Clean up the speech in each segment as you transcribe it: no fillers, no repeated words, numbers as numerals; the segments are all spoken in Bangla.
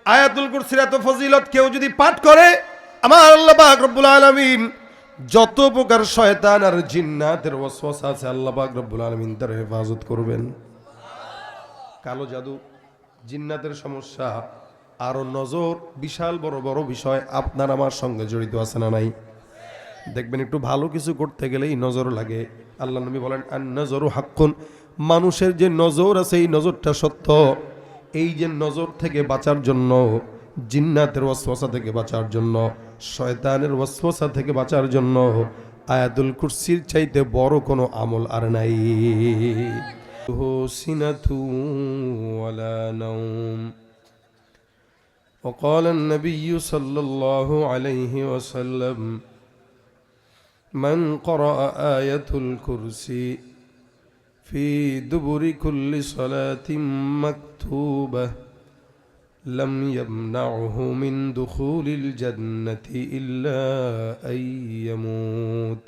আয়াতুল কুরসির এত ফজিলত কেউ যদি পাঠ করে, আমার আল্লাহ পাক রব্বুল আলামিন যত প্রকার শয়তান আর জিন্নাতের ওয়াসওয়াসা আছে আল্লাহ পাক রব্বুল আলামিন তার হেফাজত করবেন। কালো জাদু, জিন্নাতের সমস্যা, আরো নজর, বিশাল বড় বড় বিষয় আপনার আমার সঙ্গে জড়িত আছে না নাই? দেখবেন একটু ভালো কিছু করতে গেলেই নজর লাগে। আল্লাহ নবী বলেন আন নজরু হাক্কুন, মানুষের যে নজর আছে এই নজরটা সত্য। এই যে নজর থেকে বাঁচার জন্য, জিন্নাতের ওয়াসওয়াসা থেকে বাঁচার জন্য, শয়তানের ওয়াসওয়াসা থেকে বাঁচার জন্য আয়াতুল কুরসির চাইতে বড় কোনো আমল আর নাই। সিনাতু ওয়ালা নাওম। وقال النبي صلى الله عليه وسلم من قرأ آية الكرسي في دبر كل صلاة مكتوبة لم يمنعه من دخول الجنة إلا أن يموت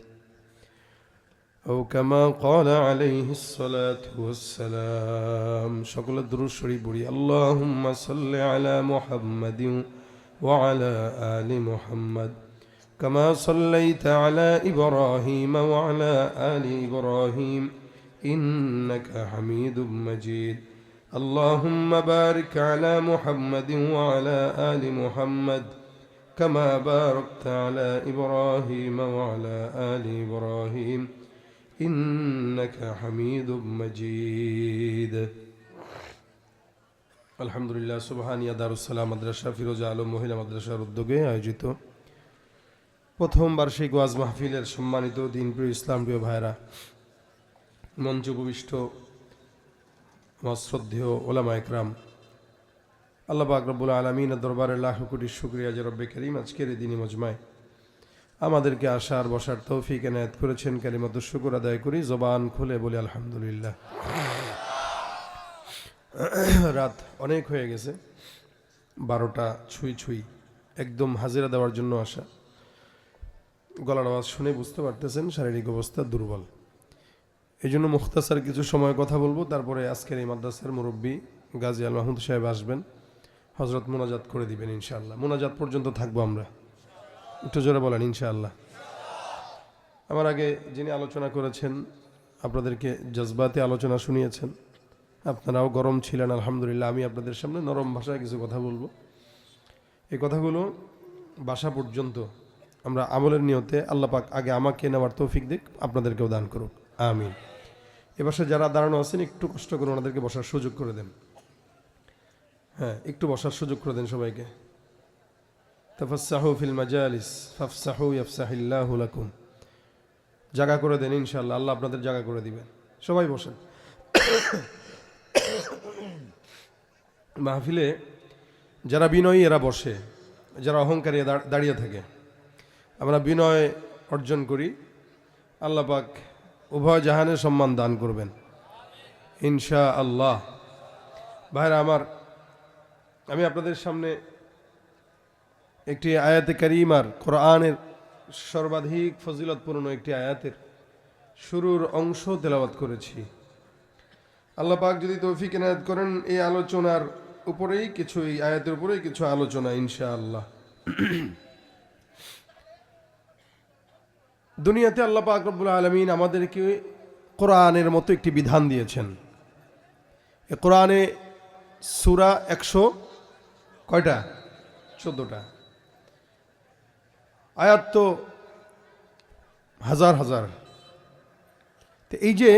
أو كما قال عليه الصلاة والسلام. شكل الدروس شريف اللهم صل على محمد وعلى آل محمد كما صليت على إبراهيم وعلى آل إبراهيم إنك حميد مجيد. اللهم بارك على محمد وعلى آل محمد كما باركت على إبراهيم وعلى آل إبراهيم إنك حميد مجيد. আলহামদুলিল্লাহ। সুবহানিয়া দারুস সালাম মাদ্রাসা ফিরোজা আলম মহিলা মাদ্রাসার উদ্যোগে আয়োজিত প্রথম বার্ষিক ওয়াজ মাহফিলের সম্মানিত দিনপ্রিয় ইসলামপ্রিয় ভাইরা, মঞ্চ উপবিষ্ট আমার শ্রদ্ধেয় ওলামা একরাম, আল্লাহ পাক রব্বুল আলামিনের দরবারে লাখ কোটি শুকরিয়া যে রব্বে করিম আজকের এই দিনী মজমায় আমাদেরকে আসার বসার তৌফিক এনায়েত করেছেন। কালিমাত শুকর আদায় করি, জবান খুলে বলি আলহামদুলিল্লাহ। রাত অনেক হয়ে গেছে, 12টা ছুঁই ছুঁই, একদম হাজিরা দেওয়ার জন্য আসা। গলার আওয়াজ শুনে বুঝতে পারতেছেন শারীরিক অবস্থা দুর্বল। এই জন্য মুখতাসার কিছু সময় কথা বলবো, তারপরে আজকের এই মাদ্রাসার মুরব্বী গাজী আল মাহমুদ সাহেব আসবেন, হজরত মোনাজাত করে দিবেন ইনশাআল্লাহ। মোনাজাত পর্যন্ত থাকবো আমরা, একটু জোরে বলেন ইনশাআল্লাহ। আমার আগে যিনি আলোচনা করেছেন আপনাদেরকে জজবাতে আলোচনা শুনিয়েছেন, আপনারাও গরম ছিলেন আলহামদুলিল্লাহ। আমি আপনাদের সামনে নরম ভাষায় কিছু কথা বলবো। এই কথাগুলো বাসা পর্যন্ত আমরা আমলের নিয়তে আল্লাহ পাক আগে আমাকে নেওয়ার তৌফিক দিক, আপনাদেরকেও দান করুক, আমিন। এ বাসায় যারা দাঁড়ানো আছেন একটু কষ্ট করে ওনাদেরকে বসার সুযোগ করে দেন। হ্যাঁ, একটু বসার সুযোগ করে দেন সবাইকে। তাফাসসাহু ফিল মাজালিস ফাফসাহু ইয়াফসাহিল্লাহু লাকুম। জায়গা করে দেন ইনশাআল্লাহ, আল্লাহ আপনাদের জায়গা করে দিবেন। সবাই বসেন। মাহফিলে যারা বিনয়ী এরা বসে, যারা অহংকারী দাঁড়িয়ে থাকে। আমরা বিনয় অর্জন করি, আল্লাহ পাক উভয় জাহানের সম্মান দান করবেন ইনশাআল্লাহ। ভাইরা আমার, আমি আপনাদের সামনে একটি আয়াতে কারিমার, কোরআনের সর্বাধিক ফজিলতপূর্ণ একটি আয়াতের শুরুর অংশ তেলাওয়াত করেছি। আল্লাহ পাক যদি তৌফিক এনায়েত করেন এই আলোচনার উপরেই কিছু, এই আয়াতের উপরেই কিছু আলোচনা ইনশাআল্লাহ। দুনিয়াতে আল্লাহ পাক রব্বুল আলামিন আমাদেরকে কোরআনের মতো একটি বিধান দিয়েছেন। এই কোরআনে সূরা 100 কয়টা? 14টা। আয়াত তো হাজার হাজার। তো এই যে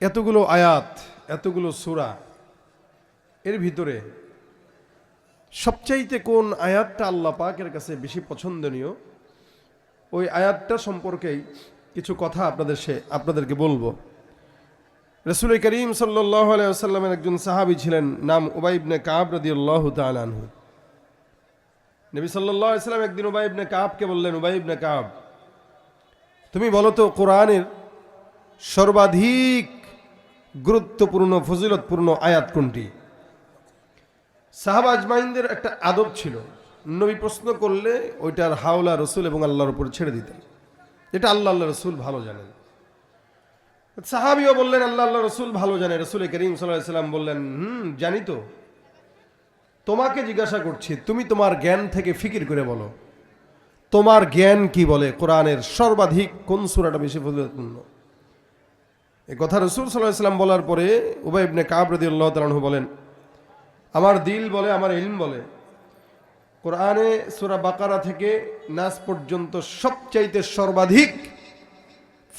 এতগুলো আয়াত, এতগুলো সূরা, এর ভিতরে সবচাইতে কোন আয়াতটা আল্লাহ পাকের কাছে বেশি পছন্দনীয়, ওই আয়াতটা সম্পর্কেই কিছু কথা আপনাদেরকে বলবো। রাসূল করিম সাল্লাল্লাহু আলাইহি ওয়াসাল্লামের একজন সাহাবী ছিলেন, নাম উবাই ইবনে কাব রাদিয়াল্লাহু তাআলা আনহু। নবী সাল্লাল্লাহু আলাইহি ওয়াসাল্লাম একদিন উবাই ইবনে কাবকে বললেন, উবাই ইবনে কাব, তুমি বলো তো কোরআনের সর্বাধিক গুরুত্বপূর্ণ ফজিলতপূর্ণ আয়াত কোনটি? সাহাবা আজমাইনদের একটা আদব ছিল, নবী প্রশ্ন করলে ওইটার হাওলা রসুল এবং আল্লাহর উপর ছেড়ে দিতেন। এটা আল্লাহ রসুল ভালো জানেন। সাহাবীও বললেন আল্লাহ রসুল ভালো জানে। রাসূল করিম সাল্লাল্লাহু আলাইহি ওয়াসাল্লাম বললেন, জানি তো। তো তোমাকে জিজ্ঞাসা করছি, তুমি তোমার জ্ঞান থেকে ফিকির করে বলো, তোমার জ্ঞান কি বলে কোরআনের সর্বাধিক কোন সূরাটা বেশি ফজিলতপূর্ণ? এই কথা রাসূল সাল্লাল্লাহু আলাইহি ওয়াসাল্লাম বলার পরে উবাই ইবনে কাব রাদিয়াল্লাহু তাআলা আনহু বলেন, আমার দিল বলে, আমার ইলম বলে, কোরআনে সূরা বাকারা থেকে নাস পর্যন্ত সবচাইতে সর্বাধিক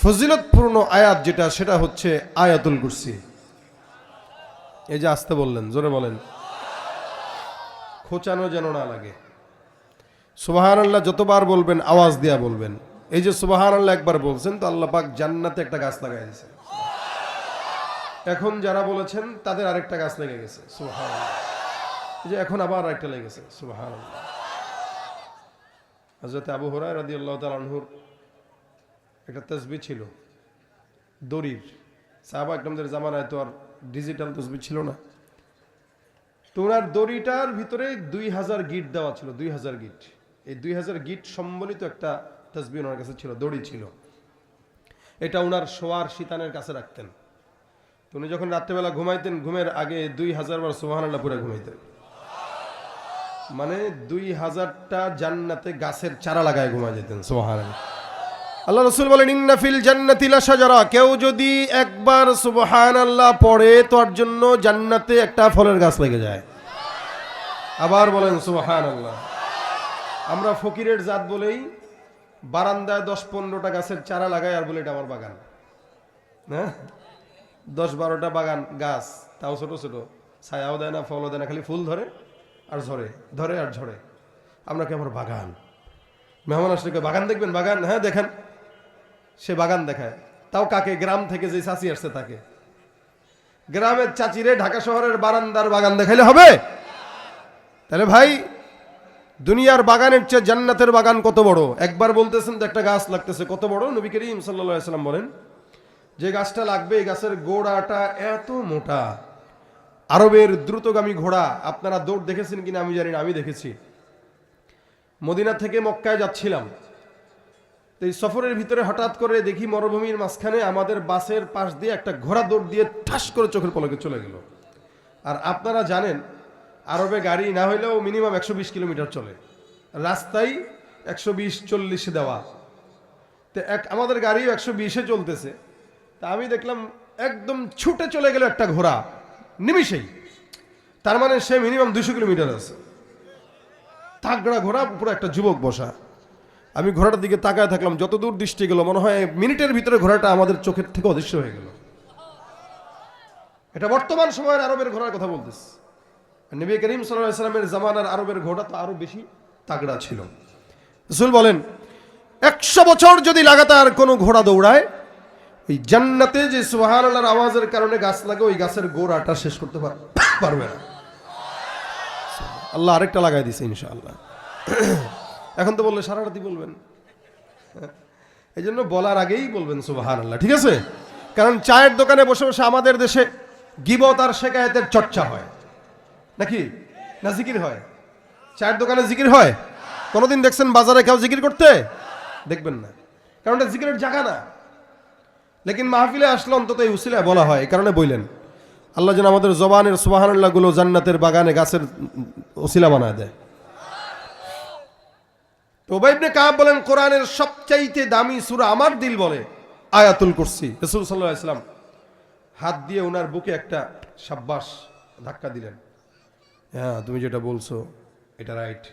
ফজিলতপূর্ণ আয়াত যেটা, সেটা হচ্ছে আয়াতুল কুরসি। এই যে আসতে বললেন, জোরে বলেন, খোঁচানো যেন না লাগে। সুবহানাল্লাহ যতবার বলবেন আওয়াজ দিয়া বলবেন। এই যে সুবহানাল্লাহ একবার বলছেন তো আল্লাহ পাক জান্নাতে একটা গাছ লাগাই দিয়েছেন। এখন যারা বলেছেন তাদের আরেকটা গাছ লেগে গেছে, সুবহানাল্লাহ। এই যে এখন আবার আরেকটা লেগেছে, সুবহানাল্লাহ। হযরত আবু হুরায়রা রাদিয়াল্লাহু তাআলা আনহুর একটা তাসবিহ ছিল দড়ির। সাহাবা একরামদের জামানায় তো আর ডিজিটাল তাসবিহ ছিল না, তো ওনার দড়িটার ভিতরে 2000 গিট দেওয়া ছিল, 2000 গিট। এই 2000 গিট সম্বলিত একটা তাসবিহ ওনার কাছে ছিল, দড়ি ছিল। এটা ওনার শোয়ার শীতানের কাছে রাখতেন। তো উনি যখন রাত্রেবেলা ঘুমাইতেন, ঘুমের আগে 2000 বার সুবহানাল্লাহ পড়ে ঘুমাইতেন। মানে 2000টা জান্নাতে গাছের চারা লাগায় ঘুমাই যেতেন, সুবহানাল্লাহ। আল্লাহ রাসূল বলেন, ইন্না ফিল জান্নাতি লাশাজারা, কেউ যদি একবার সুবহানাল্লাহ পড়ে তার জন্য জান্নাতে একটা ফলের গাছ লেগে যায়। আবার বলেন সুবহানাল্লাহ। আমরা ফকিরের জাত বলেই বারান্দায় 10-15টা গাছের চারা লাগাই আর বলে এটা আমার বাগান। হ্যাঁ, 10-12টা বাগান গাছ, তাও ছোট ছোট, ছায়াও দেয় না, ফলও দেয় না, খালি ফুল ধরে আর ঝরে, ধরে আর ঝরে। আমরা কি আমার বাগান? মেহমান আসলে বাগান দেখবেন, বাগান, হ্যাঁ দেখেন। সে বাগান দেখায়, তাও কাকে? গ্রাম থেকে যে চাচি আসছে তাকে। গ্রামের চাচিরে ঢাকা শহরের বারান্দার বাগান দেখাইলে হবে? তাহলে ভাই, দুনিয়ার বাগানের চেয়ে জান্নাতের বাগান কত বড়? একবার বলতেছেন তো একটা গাছ লাগতেছে, কত বড়? নবী করিম সাল্লাল্লাহু আলাইহি সাল্লাম বলেন, যে গাছটা লাগবে এই গাছের গোড়াটা এত মোটা। আরবের দ্রুতগামী ঘোড়া, আপনারা দৌড় দেখেছেন কিনা আমি জানি না, আমি দেখেছি। মদিনা থেকে মক্কায় যাচ্ছিলাম, তো এই সফরের ভিতরে হঠাৎ করে দেখি মরুভূমির মাঝখানে আমাদের বাসের পাশ দিয়ে একটা ঘোড়া দৌড় দিয়ে ঠাস করে চোখের পলকে চলে গেল। আর আপনারা জানেন আরবে গাড়ি না হইলেও মিনিমাম 120 কিলোমিটার চলে, রাস্তায় 120-140 দেওয়া। তো আমাদের গাড়িও 120-এ চলতেছে। তা আমি দেখলাম একদম ছুটে চলে গেল একটা ঘোড়া নিমিষেই। তার মানে সে মিনিমাম 200 কিলোমিটার আছে। তাগড়া ঘোড়া, পুরো একটা যুবক বসা। আমি ঘোড়াটার দিকে তাকায় থাকলাম, যতদূর দৃষ্টি গেল মনে হয় মিনিটের ভিতরে ঘোড়াটা আমাদের চোখের থেকে অদৃশ্য হয়ে গেল। এটা বর্তমান সময়ের আরবের ঘোড়ার কথা বলতেছে। নবী করিম সাল্লাল্লাহু আলাইহি ওয়াসাল্লামের জামানার আরবের ঘোড়া তো আরো বেশি তাগড়া ছিল। রাসূল বলেন, 100 বছর যদি লাগাতার কোনো ঘোড়া দৌড়ায়, এই জান্নাতে যে সুবহানাল্লাহর আওয়াজের কারণে গাছ লাগে, ওই গাছের গোড়াটা শেষ করতে পারবে না। আল্লাহ আরেকটা লাগাই দিছে ইনশাআল্লাহ। এখন তো বললে সারা রাতই বলবেন, এই জন্য বলার আগেই বলবেন সুবহানাল্লাহ, ঠিক আছে? কারণ চায়ের দোকানে বসে বসে আমাদের দেশে গীবত আর শিকায়েতের চর্চা হয় নাকি? না জিকির হয়? চায়ের দোকানে জিকির হয়? কোনোদিন দেখছেন বাজারে কেউ জিকির করতে? দেখবেন না, কারণ এটা জিকিরের জায়গা না। লেকিন মাহফিলে আসলে অন্তত এই উসিলায় বলা হয়, এই কারণে বললেন আল্লাহ যেন আমাদের জবানের সুবহানাল্লাহ গুলো জান্নাতের বাগানে গাছের উসিলা বানায় দেয়। তো উবাই ইবনে কাব বলেন, কোরআনের সবচাইতে দামি সূরা আমার দিল বলে আয়াতুল কুরসি। রাসূল সাল্লাল্লাহু আলাইহি ওয়াসাল্লাম হাত দিয়ে ওনার বুকে একটা শাব্বাস ধাক্কা দিলেন। হ্যাঁ, তুমি যেটা বলছো এটা রাইট,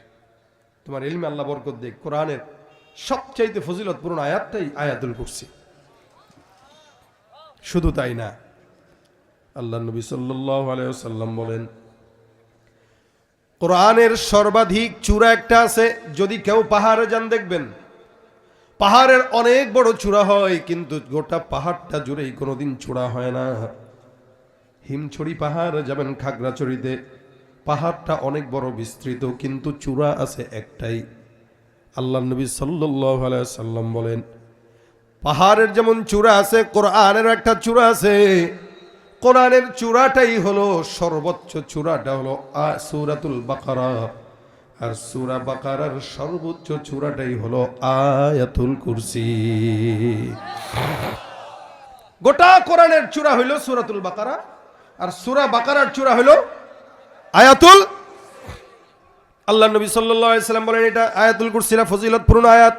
তোমার ইলমে আল্লাহ বরকত দেখ। কোরআনের সবচাইতে ফজিলতপূর্ণ আয়াতটাই আয়াতুল কুরসি। শুধু তাই না, আল্লাহ নবী সাল্লাল্লাহু আলাইহি ওয়াসাল্লাম বলেন, কোরআনের সর্বাধিক চূড়া একটা আছে। যদি কেউ পাহাড়ে যান দেখবেন পাহাড়ের অনেক বড় চূড়া হয়, কিন্তু গোটা পাহাড়টা জুড়েই কোনোদিন চূড়া হয় না। হিমছড়ি পাহাড় যাবেন খাগড়াছড়িতে, পাহাড়টা অনেক বড় বিস্তৃত, কিন্তু চূড়া আছে একটাই। আল্লাহ নবী সাল্লাল্লাহু আলাইহি ওয়াসাল্লাম বলেন, পাহাড়ের যেমন চূড়া আছে, কোরআনের একটা চূড়া আছে। কোরআনের চূড়াটাই হলো সর্বোচ্চ চূড়াটা হলো সূরাতুল বাকারা, আর সূরা বাকারার সর্বোচ্চ চূড়াটাই হলো আয়াতুল কুরসি। গোটা কোরআনের চূড়া হইল সূরাতুল বাকারা, আর সূরা বাকারার চূড়া হইল আয়াতুল আল্লাহ নবী সাল্লাল্লাহু আলাইহি সাল্লাম বলেন এটা আয়াতুল কুরসির ফজিলতপূর্ণ আয়াত।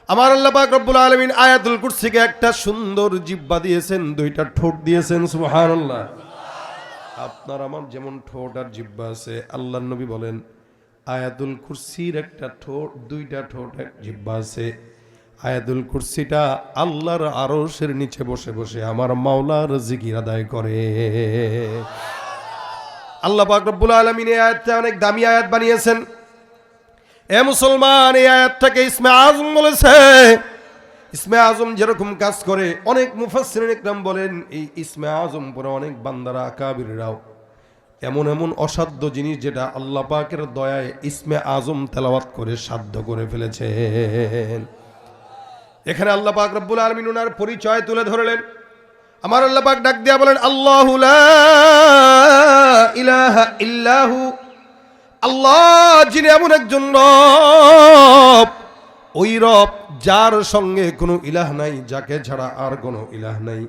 আমার আল্লাহ পাক রব্বুল আলামিন আয়াতুল কুরসিকে একটা সুন্দর জিহ্বা দিয়েছেন, দুইটা ঠোঁট দিয়েছেন। সুবহানাল্লাহ। আপনার আমার যেমন ঠোঁট আর জিহ্বা আছে, আল্লাহর নবী বলেন আয়াতুল কুরসির একটা ঠোঁট, দুইটা ঠোঁট, এক জিহ্বা আছে। আয়াতুল কুরসিটা আল্লাহর আরশের নিচে বসে বসে আমার মাওলার জিকির আদায় করে। আল্লাহ পাক রব্বুল আলামিন এই আয়াতটা অনেক দামি আয়াত বানিয়েছেন। এ মুসলমান, এই আয়াতটাকে ইসমে আজম বলেছে। ইসমে আজম যেরকম কাজ করে, অনেক মুফাসসিরিন ইকরাম বলেন এই ইসমে আজম পরে অনেক বান্দারা আকাবিররাও এমন এমন অসাধ্য জিনিস যেটা আল্লাহ পাকের দয়ায় ইসমে আজম তেলাওয়াত করে সাধ্য করে ফেলেছেন। এখানে আল্লাহ পাক রব্বুল আলামিন ওনার পরিচয় তুলে ধরলেন। আমার আল্লাহ পাক ডাক দিয়া বলেন আল্লাহু লা ইলাহা ইল্লাহু, আল্লাহ যিনি এমন একজন রব, ওই রব যার সঙ্গে কোনো ইলাহ নাই, যাকে ছাড়া আর কোনো ইলাহ নাই,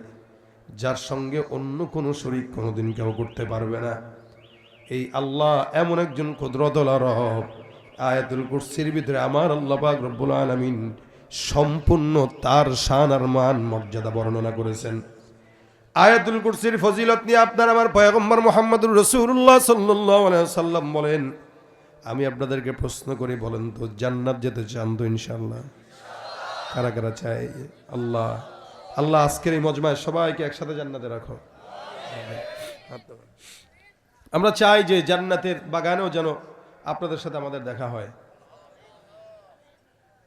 যার সঙ্গে অন্য কোনো শরীক কোনোদিন কেউ করতে পারবে না। এই আল্লাহ এমন একজন কুদরতওয়ালা রব। আয়াতুল কুরসির ভিতরে আমার আল্লাহ পাক রব্বুল আলামিন সম্পূর্ণ তার শান আর মান মর্যাদা বর্ণনা করেছেন। আয়াতুল কুরসির ফজিলত নিয়ে আপনার আমার পয়গম্বর মুহাম্মদুর রাসূলুল্লাহ সাল্লাল্লাহু আলাইহি ওয়াসাল্লাম বলেন, আমি আপনাদেরকে প্রশ্ন করি, বলেন তো জান্নাত যেতে চান তো ইনশাআল্লাহ? কারা কারা চাই? আল্লাহ আল্লাহ আজকের এই মজমায় সবাইকে একসাথে জান্নাতে রাখো। আমরা চাই যে জান্নাতের বাগানেও যেন আপনাদের সাথে আমাদের দেখা হয়।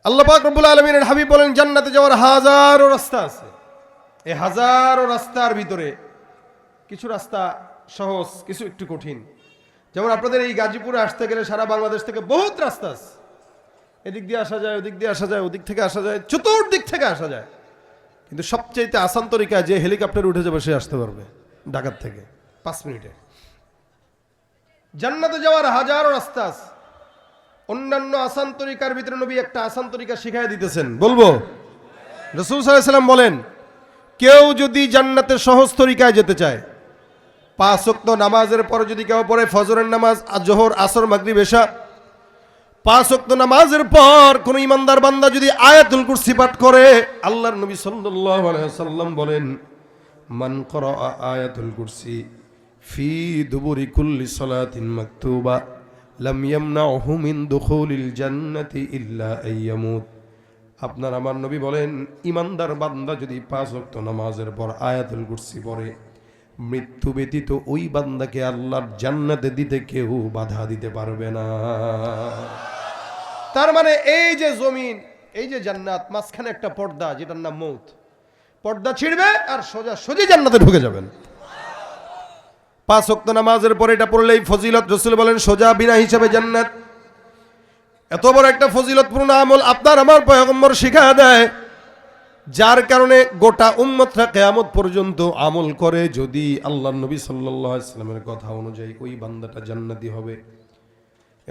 আল্লাহ পাক রব্বুল আলামিনের হাবিব বলেন জান্নাতে যাওয়ার হাজারো রাস্তা আছে। এই হাজারো রাস্তার ভিতরে কিছু রাস্তা সহজ, কিছু একটু কঠিন। যেমন আপনাদের এই গাজীপুরে আসতে গেলে সারা বাংলাদেশ থেকে বহুত রাস্তা আছে। এদিক দিয়ে আসা যায়, ওদিক দিয়ে আসা যায়, ওদিক থেকে আসা যায়, চতুর্দিক থেকে আসা যায়। কিন্তু সবচেয়ে আসান তরিকা যে হেলিকপ্টার উঠে যাবে সে আসতে পারবে ঢাকার থেকে 5 মিনিটে। জান্নাতে যাওয়ার হাজারো রাস্তা আছে। অন্যান্য আসান তরিকার ভিতরে নবী একটা আসান তরিকা শিখাই দিতেছেন, বলবো? রাসূল সাল্লাল্লাহু আলাইহি ওয়াসাল্লাম বলেন, কেউ যদি জান্নাতের সহজ তরিকায় যেতে চায়, 5 ওয়াক্ত নামাজের পরে যদি কেউ পড়ে ফজরের নামাজ, জোহর, আসর, মাগরিব, এশা, 5 ওয়াক্ত নামাজের পর কোন ইমানদার বান্দা যদি আয়াতুল কুরসি পাঠ করে, আল্লাহর নবী সাল্লাল্লাহু আলাইহি ওয়াসাল্লাম বলেন, মান ক্বারা আয়াতুল কুরসি ফি দুবুরি কুল্লি সালাতিন মাকতুবা লাম ইয়ামনাহু মিন দুখুলিল জান্নাতি ইল্লা আইয়ামুত। আপনার আমার নবী বলেন, ইমানদার বান্দা যদি 5 ওয়াক্ত নামাজের পর আয়াতুল কুরসি পড়ে, মৃত্যু ব্যতীত ওই বান্দাকে আল্লাহর জান্নাতে দিতে কেউ বাধা দিতে পারবে না। তার মানে এই যে জমিন, এই যে জান্নাত, মাঝখানে একটা পর্দা যেটার নাম মউত। পর্দা ছিঁড়বে আর সোজা সোজা জান্নাতে ঢুকে যাবেন। 5 ওয়াক্ত নামাজের পরে এটা পড়লেই ফজিলত। রাসূল বলেন সোজা বিনা হিসাবে জান্নাত। এত বড় একটা ফজিলতপূর্ণ আমল আপনার আমার পয়গম্বর শিখায়া দেয়, যার কারণে গোটা উম্মতরা কিয়ামত পর্যন্ত আমল করে। যদি আল্লাহর নবী সাল্লাল্লাহু আলাইহি ওয়াসাল্লামের কথা অনুযায়ী ওই বান্দাটা জান্নাতি হবে।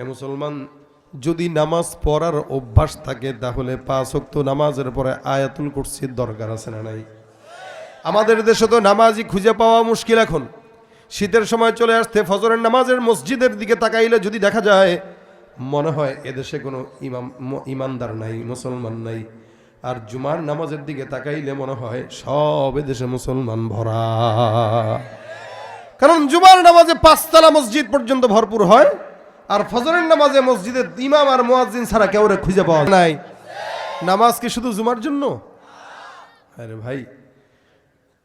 এ মুসলমান, যদি নামাজ পড়ার অভ্যাস থাকে তাহলে 5 ওয়াক্ত নামাজের পরে আয়াতুল কুরসির দরকার আছে না নাই? আমাদের দেশে তো নামাজই খুঁজে পাওয়া মুশকিল। এখন শীতের সময় চলে আসতে ফজরের নামাজের মসজিদের দিকে তাকাইলে যদি দেখা যায় মনে হয় এদেশে কোনো ইমানদার নাই, মুসলমান নাই। আর জুমার নামাজের দিকে তাকাইলে মনে হয় সব এদেশে মুসলমান ভরা। কারণ জুমার নামাজে 5 তলা মসজিদ পর্যন্ত ভরপুর হয়, আর ফজরের নামাজে মসজিদের ইমাম আর মুয়াজ্জিন ছাড়া কেউ খুঁজে পাওয়া নাই। নামাজ কি শুধু জুমার জন্য? আরে ভাই,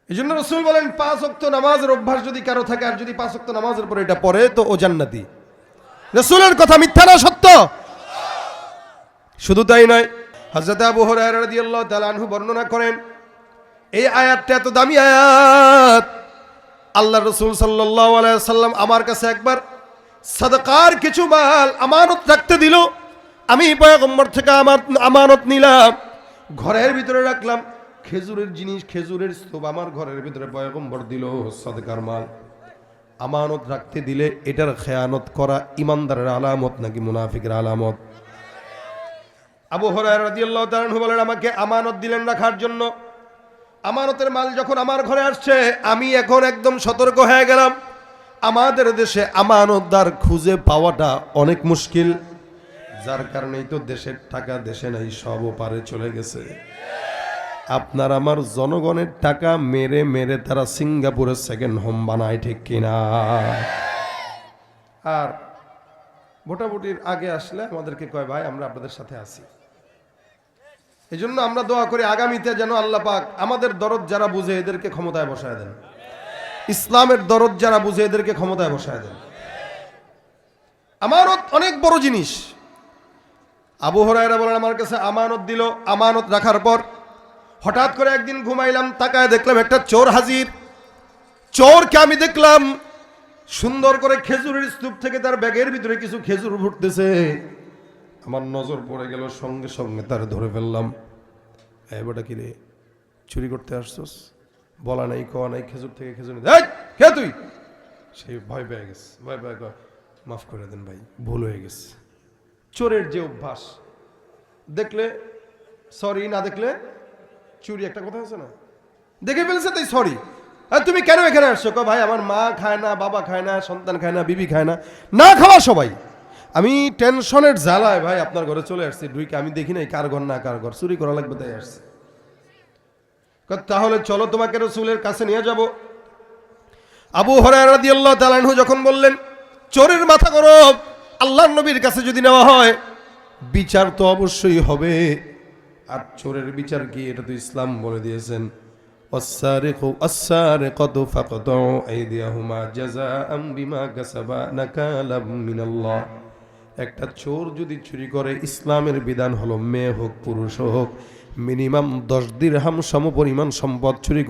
এই জন্য রাসূল বলেন 5 ওয়াক্ত নামাজের অভ্যাস যদি কারো থাকে, আর যদি 5 ওয়াক্ত নামাজের পরে এটা পড়ে তো ও জান্নাতি। রাসূলের কথা মিথ্যা না সত্য? শুধু তাই নয়, হযরত আবু হুরায়রা রাদিয়াল্লাহু তাআলা আনহু বর্ণনা করেন, এই আয়াতটা এত দামি আয়াত, আল্লাহর রাসূল সাল্লাল্লাহু আলাইহি ওয়াসাল্লাম আমার কাছে একবার সাদাকার কিছু মাল আমানত রাখতে দিল। আমি পয়গম্বর থেকে আমানত নিলাম, ঘরের ভিতরে রাখলাম। খেজুরের জিনিস, খেজুরের স্তূপ আমার ঘরের ভিতরে পয়গম্বর দিল সাদাকার মাল। আমানত রাখতে দিলে এটার খেয়ানত করা ইমানদারের আলামত নাকি মুনাফিকের আলামত? আবু হুরায়রা রাদিয়াল্লাহু তাআলা আনহু বলেন, আমাকে আমানত দিলেন রাখার জন্য। আমানতের মাল যখন আমার ঘরে আসছে, আমি এখন একদম সতর্ক হয়ে গেলাম। আমাদের দেশে আমানতদার খুঁজে পাওয়াটা অনেক মুশকিল, যার কারণেই তো দেশের টাকা দেশে নাই, সব ওপারে চলে গেছে। আপনার আমার জনগণের টাকা মেরে মেরে তারা সিঙ্গাপুরের সেকেন্ড হোম বানায়, ঠিক কিনা? আর ভোটাভুটির আগে আসলে আমাদেরকে কয় ভাই আমরা আপনাদের সাথে আছি। এই জন্য আমরা দোয়া করি আগামীতে যেন আল্লাহ পাক আমাদের দরদ যারা বুঝে এদেরকে ক্ষমতায় বসায় দেন, ইসলামের দরদ যারা বুঝে এদেরকে ক্ষমতায় বসায় দেন। আমানত অনেক বড় জিনিস। আবু হুরায়রা বলেন আমার কাছে আমানত দিল, আমানত রাখার পর হঠাৎ করে একদিন ঘুমাইলাম, তাকায় দেখলাম একটা চোর হাজির। চোরকে আমি দেখলাম সুন্দর করে খেজুরের স্তূপ থেকে তার ব্যাগের ভিতরে কিছু খেজুর ফুটতেছে। আমার নজর পড়ে গেল, সঙ্গে সঙ্গে তার ধরে ফেললাম। এবারটা কি রে, চুরি করতে আসছস? বলা নাই কওয়া নাই, খেজুর থেকে খেজুর কে তুই? সে ভয় পেয়ে গেছে, ভয় পেয়ে মাফ করে দেন ভাই, ভুল হয়ে গেছে। চোরের যে অভ্যাস, দেখলে সরি, না দেখলে চুরি, একটা কথা আছে না? দেখে ফেলছে তাই সরি। আর তুমি কেন এখানে আসছো? ভাই আমার মা খায় না, বাবা খায় না, সন্তান খায় না, বিবি খায় না, না খাওয়া সবাই। আমি টেনশনের জ্বালায় ভাই আপনার ঘরে চলে আসছি, ঢুকে আমি দেখি নাই কার ঘর না কার ঘর, চুরি করা লাগবে তাই আসছি। তাহলে চলো তোমাকে রাসূলের কাছে নিয়ে যাব। আবু হুরায়রা রাদিয়াল্লাহু তাআলা আনহু যখন বললেন চোরের মাথা গরম, আল্লাহর নবীর কাছে যদি নেওয়া হয় বিচার তো অবশ্যই হবে। আর চোরের বিচার কি, এটা তো ইসলাম বলে দিয়েছেন, ওয়াস-সারিকু ওয়াস-সারিকাতু ফাকতাউ আইদিয়াহুমা জাযাআম বিমা কাসাবা নাকালাম মিনাল্লাহ। একটা চোর যদি চুরি করে, ইসলামের বিধান হলো মেয়ে হোক পুরুষ হোক মিনিমাম 10 দিরহাম সমপরিমাণ সম্পদ চুরি